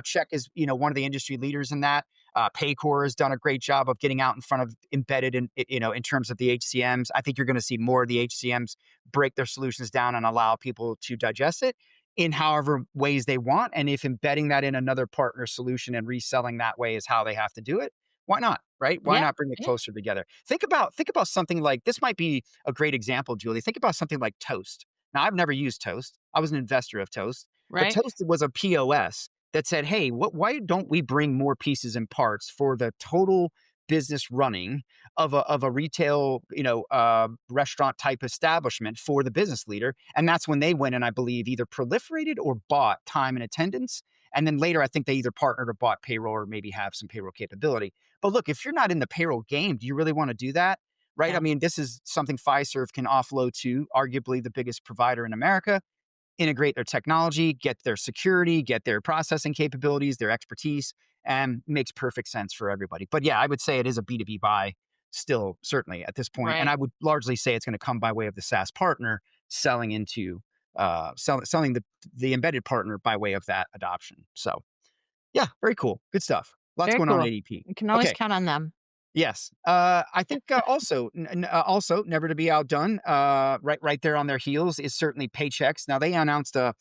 Speaker 1: Check is one of the industry leaders in that. Paycor has done a great job of getting out in front of embedded in terms of the HCMs. I think you're going to see more of the HCMs break their solutions down and allow people to digest it in however ways they want. And if embedding that in another partner solution and reselling that way is how they have to do it, why not? Right? Why
Speaker 2: Yeah.
Speaker 1: not bring it
Speaker 2: Yeah.
Speaker 1: closer together? Think about something like this might be a great example, Julie. Think about something like Toast. Now, I've never used Toast. I was an investor of Toast, but
Speaker 2: Right.
Speaker 1: Toast was a POS that said, "Hey, why don't we bring more pieces and parts for the total business running of a retail, restaurant type establishment for the business leader?" And that's when they went and I believe either proliferated or bought time and attendance. And then later, I think they either partnered or bought payroll or maybe have some payroll capability. But look, if you're not in the payroll game, do you really want to do that? Right? I
Speaker 2: Yeah.
Speaker 1: mean, this is something Fiserv can offload to arguably the biggest provider in America, integrate their technology, get their security, get their processing capabilities, their expertise, and makes perfect sense for everybody. But yeah, I would say it is a B2B buy still, certainly at this point. And
Speaker 2: Right.
Speaker 1: I would largely say it's going to come by way of the SaaS partner selling into selling the embedded partner by way of that adoption. So yeah, very cool. Good stuff. Lots
Speaker 2: Very
Speaker 1: going on at
Speaker 2: cool.
Speaker 1: ADP.
Speaker 2: You can always
Speaker 1: Okay.
Speaker 2: count on them.
Speaker 1: Yes. I think also never to be outdone. Right there on their heels is certainly Paychex. Now they announced a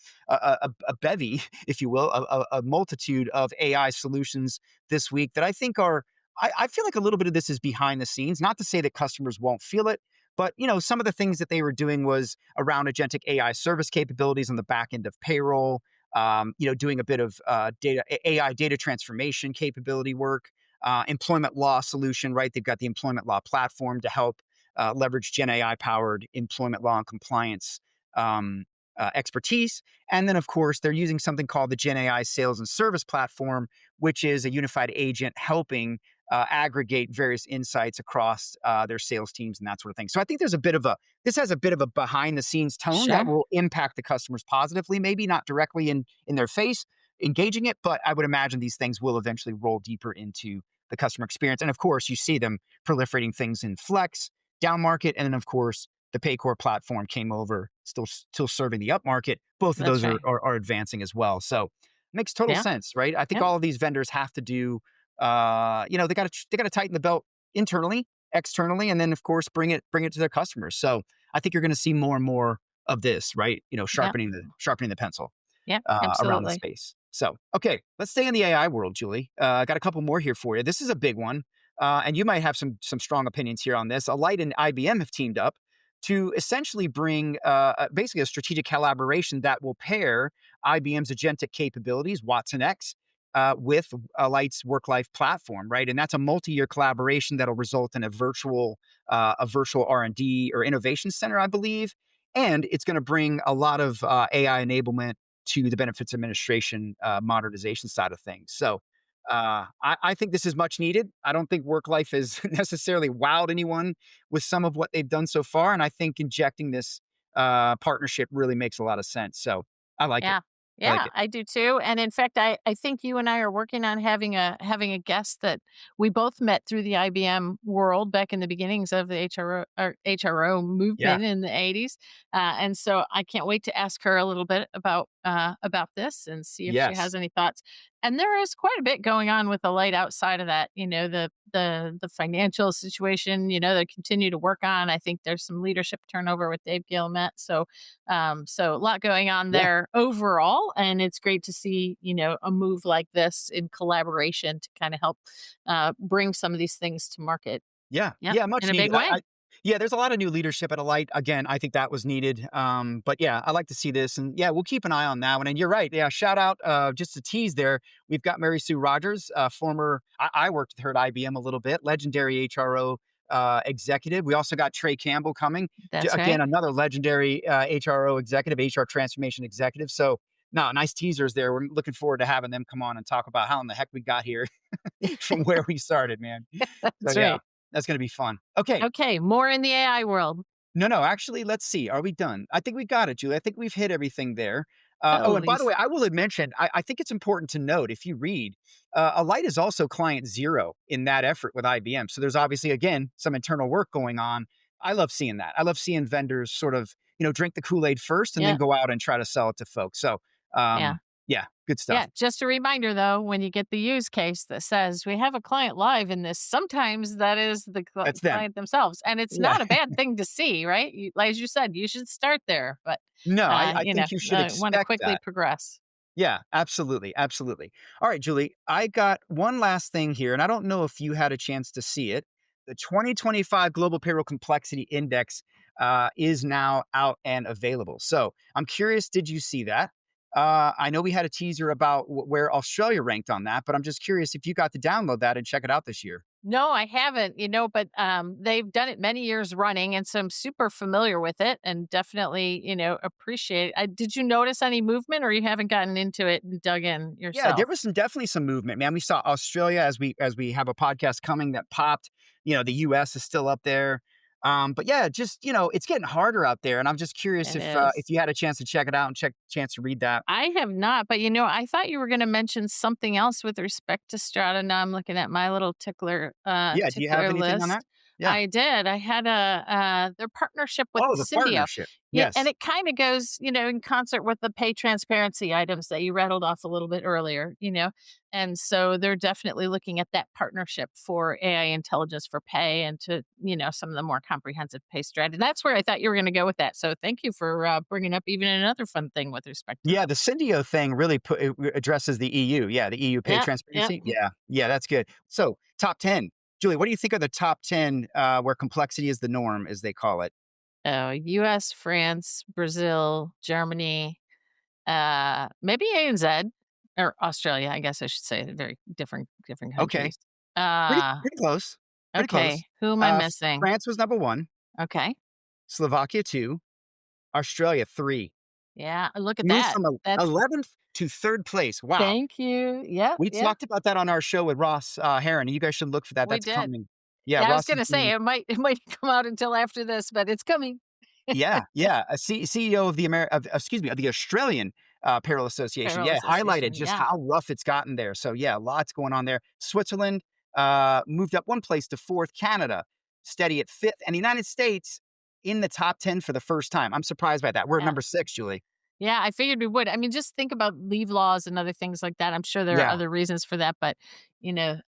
Speaker 1: bevy, if you will, a multitude of AI solutions this week that I think are. I feel like a little bit of this is behind the scenes. Not to say that customers won't feel it, but some of the things that they were doing was around agentic AI service capabilities on the back end of payroll. Doing a bit of AI data transformation capability work, employment law solution, right? They've got the employment law platform to help leverage Gen AI powered employment law and compliance expertise. And then, of course, they're using something called the Gen AI sales and service platform, which is a unified agent helping aggregate various insights across their sales teams and that sort of thing. So I think this has a bit of a behind the scenes tone that
Speaker 2: Sure.
Speaker 1: will impact the customers positively, maybe not directly in their face engaging it, but I would imagine these things will eventually roll deeper into the customer experience. And of course, you see them proliferating things in Flex, down market, and then of course the Paycor platform came over, still serving the up market. Both of
Speaker 2: That's
Speaker 1: those are,
Speaker 2: right.
Speaker 1: are are advancing as well. So makes total
Speaker 2: Yeah.
Speaker 1: sense, right? I think
Speaker 2: Yep.
Speaker 1: all of these vendors have to do, they got to tighten the belt internally, externally, and then of course bring it to their customers. So I think you're going to see more and more of this, right?
Speaker 2: Yep.
Speaker 1: Sharpening the pencil
Speaker 2: Yep.
Speaker 1: around the
Speaker 2: Absolutely.
Speaker 1: space. So, okay, let's stay in the AI world, Julie. I got a couple more here for you. This is a big one, and you might have some strong opinions here on this. Alight and IBM have teamed up to essentially bring basically a strategic collaboration that will pair IBM's agentic capabilities, Watson X, with Alight's work life platform, right? And that's a multi-year collaboration that'll result in a virtual R&D or innovation center, I believe, and it's going to bring a lot of AI enablement to the benefits administration modernization side of things. So I think this is much needed. I don't think work life has necessarily wowed anyone with some of what they've done so far. And I think injecting this partnership really makes a lot of sense. So I like it.
Speaker 2: Yeah.
Speaker 1: I like
Speaker 2: Yeah,
Speaker 1: it.
Speaker 2: I do too. And in fact, I think you and I are working on having a guest that we both met through the IBM world back in the beginnings of the HRO
Speaker 1: Yeah.
Speaker 2: movement in the 80s. And so I can't wait to ask her a little bit about this and see if she
Speaker 1: Yes.
Speaker 2: has any thoughts. And there is quite a bit going on with the light outside of that. The financial situation. They continue to work on. I think there's some leadership turnover with Dave Gilmet. So a lot going on
Speaker 1: Yeah.
Speaker 2: there overall, and it's great to see a move like this in collaboration to kind of help bring some of these things to market.
Speaker 1: Yeah,
Speaker 2: Yep,
Speaker 1: yeah,
Speaker 2: in
Speaker 1: much
Speaker 2: a big
Speaker 1: needed. I
Speaker 2: way.
Speaker 1: yeah, there's a lot of new leadership at Alight. Again, I think that was needed. But yeah, I like to see this, and yeah, we'll keep an eye on that one. And you're right. Yeah, shout out, just to tease there. We've got Mary Sue Rogers, former. I worked with her at IBM a little bit, legendary HRO executive. We also got Trey Campbell coming,
Speaker 2: That's
Speaker 1: again,
Speaker 2: right.
Speaker 1: another legendary HRO executive, HR transformation executive. So. No, nice teasers there. We're looking forward to having them come on and talk about how in the heck we got here from where we started, man. So
Speaker 2: That's
Speaker 1: yeah,
Speaker 2: right.
Speaker 1: that's gonna be fun. Okay.
Speaker 2: Okay, more in the AI world.
Speaker 1: No, actually, let's see. Are we done? I think we got it, Julie. I think we've hit everything there.
Speaker 2: At
Speaker 1: Oh, and by the way,
Speaker 2: least.
Speaker 1: I will mention, I think it's important to note if you read, Alight is also client zero in that effort with IBM. So there's obviously, again, some internal work going on. I love seeing that. I love seeing vendors sort of, drink the Kool Aid first and then
Speaker 2: Yeah.
Speaker 1: go out and try to sell it to folks. So,
Speaker 2: Yeah.
Speaker 1: Yeah, good
Speaker 2: Yeah,
Speaker 1: stuff.
Speaker 2: just a reminder though, when you get the use case that says we have a client live in this, sometimes that is the
Speaker 1: That's them.
Speaker 2: client themselves, and it's
Speaker 1: Yeah.
Speaker 2: not a bad thing to see, right? As you said, you should start there, but
Speaker 1: No, I think you should
Speaker 2: want to
Speaker 1: expect
Speaker 2: quickly
Speaker 1: that.
Speaker 2: progress.
Speaker 1: Yeah, absolutely, absolutely. All right, Julie, I got one last thing here, and I don't know if you had a chance to see it. The 2025 Global Payroll Complexity Index is now out and available. So I'm curious, did you see that? I know we had a teaser about where Australia ranked on that, but I'm just curious if you got to download that and check it out this year.
Speaker 2: No, I haven't, but they've done it many years running, and so I'm super familiar with it, and definitely, appreciate. Did you notice any movement, or you haven't gotten into it and dug in
Speaker 1: Yeah, there
Speaker 2: yourself?
Speaker 1: was definitely some movement, man. We saw Australia as we have a podcast coming that popped. The US is still up there. But yeah, just it's getting harder out there, and I'm just curious
Speaker 2: It
Speaker 1: if
Speaker 2: is.
Speaker 1: you had a chance to check it out and chance to read that.
Speaker 2: I have not, but I thought you were going to mention something else with respect to Strata. Now I'm looking at my little
Speaker 1: Yeah, do you have
Speaker 2: tickler
Speaker 1: anything on that?
Speaker 2: list.
Speaker 1: Yeah.
Speaker 2: I did. I had their partnership with
Speaker 1: Oh, the
Speaker 2: Syndio.
Speaker 1: partnership.
Speaker 2: Yeah, and
Speaker 1: Yes.
Speaker 2: it kind of goes, in concert with the pay transparency items that you rattled off a little bit earlier. And so they're definitely looking at that partnership for AI intelligence for pay and to, some of the more comprehensive pay strategy. That's where I thought you were going to go with that. So thank you for bringing up even another fun thing with respect to
Speaker 1: Yeah,
Speaker 2: them.
Speaker 1: the Syndio thing really addresses the EU. Yeah, the EU pay
Speaker 2: Yep, yep.
Speaker 1: transparency. Yeah, yeah, that's good. So top 10, Julie. What do you think are the top 10 where complexity is the norm, as they call it?
Speaker 2: Oh, US, France, Brazil, Germany, maybe ANZ or Australia, I guess I should say. They're very different
Speaker 1: Okay,
Speaker 2: countries.
Speaker 1: pretty
Speaker 2: Uh,
Speaker 1: pretty close. Pretty
Speaker 2: okay,
Speaker 1: close.
Speaker 2: who am I missing?
Speaker 1: France was number 1,
Speaker 2: Okay.
Speaker 1: Slovakia 2, Australia 3.
Speaker 2: Yeah, look at
Speaker 1: Moved
Speaker 2: that.
Speaker 1: from 11th to 3rd place. Wow.
Speaker 2: Thank you. Yep,
Speaker 1: We
Speaker 2: yep,
Speaker 1: talked about that on our show with Ross, Heron, and you guys should look for that.
Speaker 2: we
Speaker 1: That's
Speaker 2: did.
Speaker 1: coming. Yeah,
Speaker 2: Yeah, I was
Speaker 1: Ross is
Speaker 2: gonna say
Speaker 1: doing.
Speaker 2: it might come out until after this, but it's coming.
Speaker 1: Yeah, yeah, a CEO of the excuse me, of the Australian, Payroll Association,
Speaker 2: Payroll
Speaker 1: yeah, highlighted
Speaker 2: Association,
Speaker 1: just
Speaker 2: yeah.
Speaker 1: how rough it's gotten there. So, yeah, lots going on there. Switzerland, moved up 1 place to 4th, Canada, steady at 5th, and the United States in the top 10 for the first time. I'm surprised by that. We're at
Speaker 2: Yeah.
Speaker 1: number 6, Julie.
Speaker 2: Yeah, I figured we would. I mean, just think about leave laws and other things like that. I'm sure there are
Speaker 1: Yeah.
Speaker 2: other reasons for that, but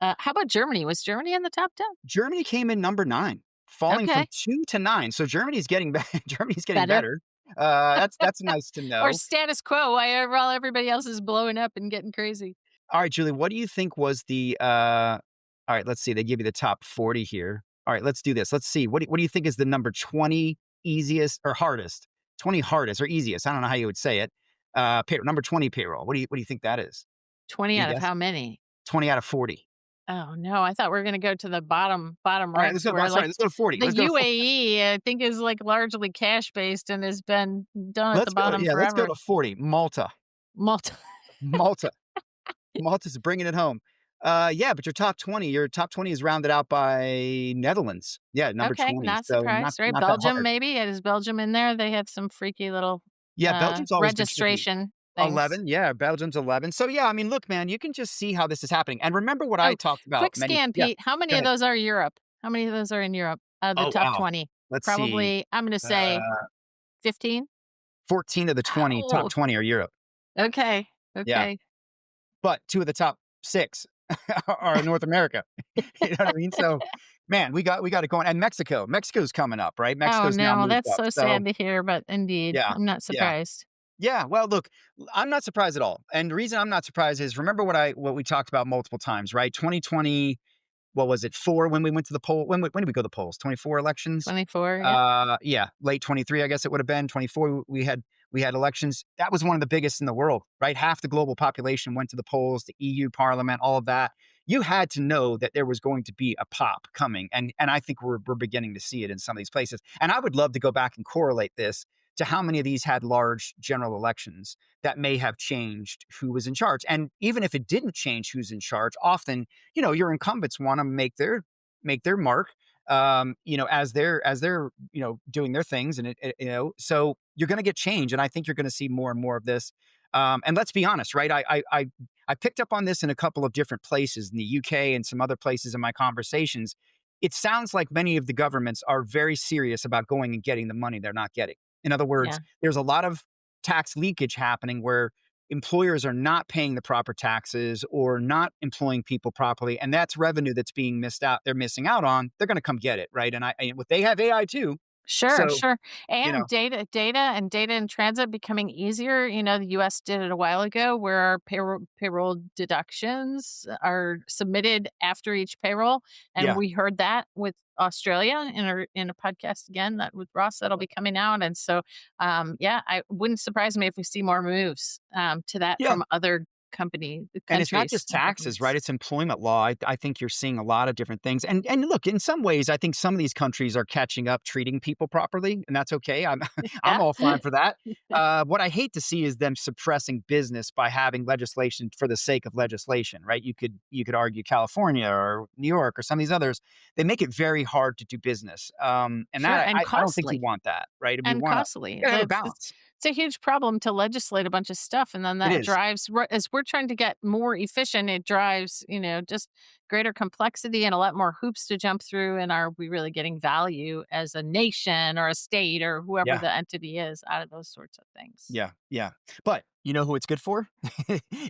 Speaker 2: how about Germany? Was Germany in the top 10?
Speaker 1: Germany came in number 9, falling from
Speaker 2: Okay,
Speaker 1: 2 to 9, so Germany's getting Germany's getting
Speaker 2: better.
Speaker 1: better. That's nice to
Speaker 2: Or
Speaker 1: know.
Speaker 2: status quo while everybody else is blowing up and getting crazy.
Speaker 1: Alright, Julie, what do you think was the, alright, let's see, they give you the top 40 here. Alright, let's do this. Let's see, what do you think is the number 20 easiest or hardest? 20 hardest or easiest, I don't know how you would say it, number 20 payroll. What do you think that is?
Speaker 2: 20
Speaker 1: Any
Speaker 2: out of
Speaker 1: guess?
Speaker 2: how many?
Speaker 1: 20 out of 40.
Speaker 2: Oh, no, I thought we were gonna go to the bottom
Speaker 1: Alright, let's
Speaker 2: ranks
Speaker 1: go
Speaker 2: where,
Speaker 1: sorry,
Speaker 2: like,
Speaker 1: let's go to 40.
Speaker 2: the
Speaker 1: Let's go to 40.
Speaker 2: UAE, I think, is, like, largely cash-based and has been done at the bottom
Speaker 1: Let's go
Speaker 2: forever.
Speaker 1: to 40. Malta.
Speaker 2: Multi
Speaker 1: Malta. Malta's bringing it home. Yeah, but your top 20 is rounded out by Netherlands. Yeah, number
Speaker 2: Okay,
Speaker 1: 20,
Speaker 2: not
Speaker 1: so not
Speaker 2: surprised, right?
Speaker 1: not that
Speaker 2: Belgium,
Speaker 1: hard.
Speaker 2: maybe? Is Belgium in there? They have some freaky little,
Speaker 1: Yeah, Belgium's always been tricky.
Speaker 2: registration things.
Speaker 1: 11, yeah, Belgium's 11. So, yeah, I mean, look, man, you can just see how this is happening, and remember what I
Speaker 2: Oh,
Speaker 1: talked about
Speaker 2: quick
Speaker 1: many.
Speaker 2: scan,
Speaker 1: Yeah,
Speaker 2: Pete. How
Speaker 1: go
Speaker 2: many of
Speaker 1: ahead.
Speaker 2: those are Europe? How many of those are in Europe? The
Speaker 1: Oh,
Speaker 2: top
Speaker 1: wow.
Speaker 2: 20?
Speaker 1: Let's see,
Speaker 2: Probably, I'm gonna
Speaker 1: uh,
Speaker 2: say 15?
Speaker 1: 14 of the 20 top
Speaker 2: Oh,
Speaker 1: 20 are Europe.
Speaker 2: okay,
Speaker 1: Yeah,
Speaker 2: okay.
Speaker 1: but 2 of the top 6 are North America. You know what I mean? So, man, we got it going, and Mexico. Mexico's coming up, right?
Speaker 2: Oh,
Speaker 1: Mexico's now
Speaker 2: no,
Speaker 1: moved
Speaker 2: that's
Speaker 1: up.
Speaker 2: so
Speaker 1: So,
Speaker 2: sad to hear, but indeed,
Speaker 1: yeah,
Speaker 2: I'm not
Speaker 1: yeah.
Speaker 2: surprised.
Speaker 1: Yeah, well, look, I'm not surprised at all, and the reason I'm not surprised is remember what we talked about multiple times, right? 2020, what was it, 4 when we went to the poll when did we go to the polls? 24 elections?
Speaker 2: 24, yep.
Speaker 1: Yeah, late 23, I guess it would have been. 24, we had elections. That was one of the biggest in the world, right? Half the global population went to the polls, the EU Parliament, all of that. You had to know that there was going to be a pop coming, and I think we're beginning to see it in some of these places. And I would love to go back and correlate this to how many of these had large general elections that may have changed who was in charge. And even if it didn't change who's in charge, often, your incumbents want to make their mark, as they're doing their things, and so you're going to get change, and I think you're going to see more and more of this. And let's be honest, right? I picked up on this in a couple of different places in the UK and some other places in my conversations. It sounds like many of the governments are very serious about going and getting the money they're not getting. In other words,
Speaker 2: Yeah.
Speaker 1: there's a lot of tax leakage happening where employers are not paying the proper taxes or not employing people properly, and that's revenue that's being missed out. They're missing out on. They're going to come get it, right? And they have AI too,
Speaker 2: Sure,
Speaker 1: so
Speaker 2: sure.
Speaker 1: you
Speaker 2: And
Speaker 1: know,
Speaker 2: data in transit becoming easier. The US did it a while ago where our payroll deductions are submitted after each payroll. And
Speaker 1: yeah,
Speaker 2: we heard that with Australia in a podcast again that with Ross that'll be coming out. And so yeah, I wouldn't surprise me if we see more moves to that
Speaker 1: yeah.
Speaker 2: from other
Speaker 1: And it's not
Speaker 2: countries
Speaker 1: just
Speaker 2: and
Speaker 1: taxes, right?
Speaker 2: governments.
Speaker 1: It's employment law. I think you're seeing a lot of different things. And look, in some ways, I think some of these countries are catching up, treating people properly, and that's okay. I'm I'm
Speaker 2: Yeah.
Speaker 1: all fine for that. What I hate to see is them suppressing business by having legislation for the sake of legislation, right? You could argue California or New York or some of these others. They make it very hard to do business, and
Speaker 2: Sure.
Speaker 1: that
Speaker 2: And
Speaker 1: I don't think you
Speaker 2: costly.
Speaker 1: want that, right? And we
Speaker 2: And
Speaker 1: want to
Speaker 2: costly.
Speaker 1: have a
Speaker 2: It's
Speaker 1: balance.
Speaker 2: it's a huge problem to legislate a bunch of stuff, and then
Speaker 1: It
Speaker 2: that
Speaker 1: is,
Speaker 2: drives as we're trying to get more efficient, it drives, just greater complexity and a lot more hoops to jump through, and are we really getting value as a nation or a state or whoever
Speaker 1: yeah.
Speaker 2: the entity is out of those sorts of things?
Speaker 1: Yeah, yeah. But you know who it's good for?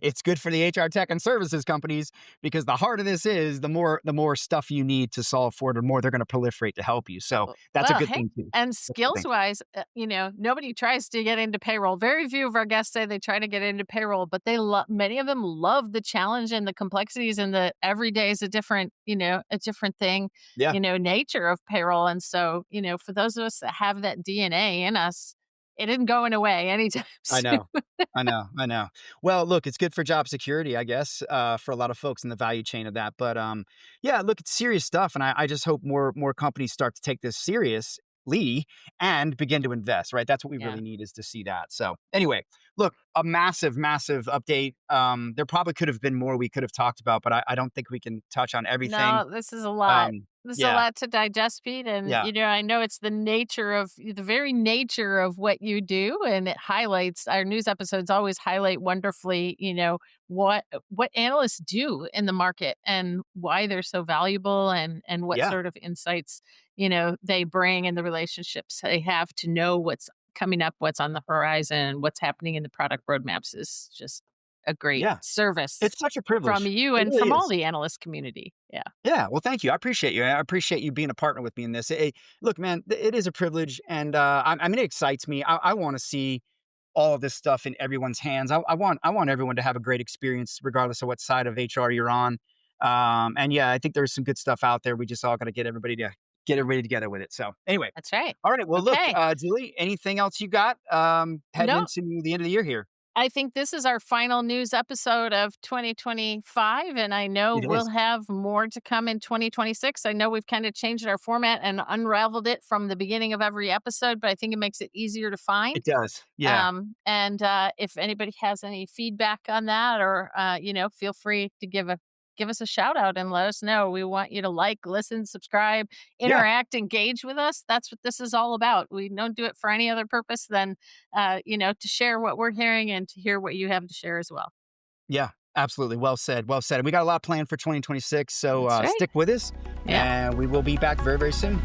Speaker 1: It's good for the HR tech and services companies because the harder this is, the more stuff you need to solve for it, the more they're going to proliferate to help you. So that's a
Speaker 2: Well,
Speaker 1: good
Speaker 2: hey,
Speaker 1: thing too.
Speaker 2: and
Speaker 1: That's a good thing.
Speaker 2: skills-wise, nobody tries to get into payroll. Very few of our guests say they try to get into payroll, but many of them love the challenge and the complexities and the every day is a different thing,
Speaker 1: Yeah,
Speaker 2: nature of payroll. And so, for those of us that have that DNA in us, it isn't going away anytime
Speaker 1: I
Speaker 2: soon.
Speaker 1: know. I know. I know. Well, look, it's good for job security, I guess, for a lot of folks in the value chain of that. But yeah, look, it's serious stuff, and I just hope more companies start to take this seriously and begin to invest. Right, that's what we
Speaker 2: Yeah.
Speaker 1: really need is to see that. So anyway, look, a massive, massive update. There probably could have been more we could have talked about, but I don't think we can touch on everything.
Speaker 2: No, this is a lot.
Speaker 1: Um,
Speaker 2: This is a
Speaker 1: yeah,
Speaker 2: lot to digest, Pete. And,
Speaker 1: yeah,
Speaker 2: I know it's the very nature of what you do. And it highlights our news episodes always highlight wonderfully, what analysts do in the market and why they're so valuable and what
Speaker 1: yeah,
Speaker 2: sort of insights, they bring and the relationships they have to know what's coming up, what's on the horizon, what's happening in the product roadmaps is just a great
Speaker 1: yeah.
Speaker 2: service
Speaker 1: It's such a
Speaker 2: from
Speaker 1: privilege.
Speaker 2: you
Speaker 1: It
Speaker 2: and
Speaker 1: really
Speaker 2: from all
Speaker 1: is.
Speaker 2: the analyst community. Yeah.
Speaker 1: Yeah, well, thank you. I appreciate you. I appreciate you being a partner with me in this. Look, man, it is a privilege, and I mean, it excites me. I want to see all of this stuff in everyone's hands. I want everyone to have a great experience, regardless of what side of HR you're on. And yeah, I think there's some good stuff out there. We just all got to get everybody together with it. So anyway,
Speaker 2: That's right.
Speaker 1: all right. Well, look,
Speaker 2: Okay.
Speaker 1: Julie, anything else you got heading
Speaker 2: No,
Speaker 1: into the end of the year here?
Speaker 2: I think this is our final news episode of 2025, and I know
Speaker 1: It
Speaker 2: we'll
Speaker 1: is.
Speaker 2: have more to come in 2026. I know we've kind of changed our format and unraveled it from the beginning of every episode, but I think it makes it easier to find.
Speaker 1: It does. Yeah.
Speaker 2: And if anybody has any feedback on that, or feel free to give us a shout out and let us know. We want you to like, listen, subscribe,
Speaker 1: Yeah.
Speaker 2: interact, engage with us. That's what this is all about. We don't do it for any other purpose than to share what we're hearing and to hear what you have to share as well.
Speaker 1: Yeah, absolutely. Well said. Well said. And we got a lot planned for 2026. So
Speaker 2: That's right.
Speaker 1: stick with us
Speaker 2: Yeah.
Speaker 1: and we will be back very, very soon.